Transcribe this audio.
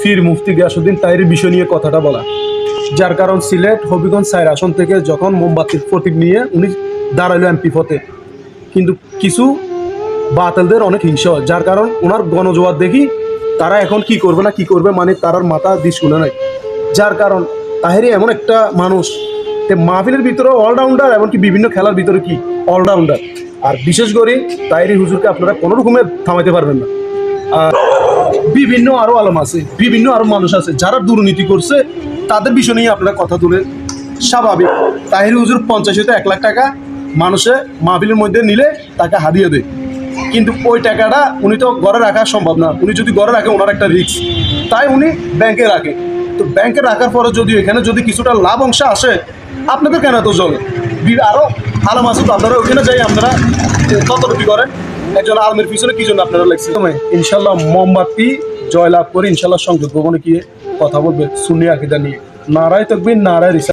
পীর মুফতি গিয়াসউদ্দিন তাহেরির বিষয় নিয়ে কথাটা বলা, যার কারণ সিলেট হবিগঞ্জ 4 আসন থেকে যখন মোমবাতির প্রতীক নিয়ে উনি দাঁড়াইল এমপি পথে, কিন্তু কিছু বাতিলদের অনেক হিংসা হয়, যার কারণ ওনার গণজোয়ার দেখি তারা এখন কি করবে না কি করবে মানে তারার মাথা দিয়ে শুনে নাই। যার কারণ তাহেরি এমন একটা মানুষ মাহফিলের ভিতরে অলরাউন্ডার, এমনকি বিভিন্ন খেলার ভিতরে কি অলরাউন্ডার। আর বিশেষ করে তাহেরি হুজুরকে আপনারা কোনো রকমের থামাইতে পারবেন না। আর বিভিন্ন আরো আলম আছে, বিভিন্ন আরো মানুষ আছে যারা দুর্নীতি করছে, তাদের বিষয় নিয়ে আপনারা কথা তুলে স্বাভাবিক। তাহেরি হুজুর 50 হতে 1 লাখ টাকা মানুষে মাহফিলের মধ্যে নিলে তাকে হারিয়ে দেয়, কিন্তু ওই টাকাটা উনি তো ঘরে রাখা সম্ভব না। উনি যদি ঘরে রাখে ওনার একটা রিস্ক, তাই উনি ব্যাংকে রাখে। তো ব্যাংকে রাখার পরে যদি এখানে যদি কিছুটা লাভ অংশ আসে, আপনাদের কেন এত চলে? আরও আলম আছে তো, আপনারা ওখানে যাই আপনারা ততটুকু করেন। একজন আলমের পিছনে কি জন্য আপনারা লাগছে? ইনশাল্লাহ মোমবাতি জয়লাভ করে ইনশাল্লাহ সংযোগ ভবনে গিয়ে কথা বলবে সুন্নি আকীদা নিয়ে। নারায়ে তাকবীর, নারায়ে রিসালাত।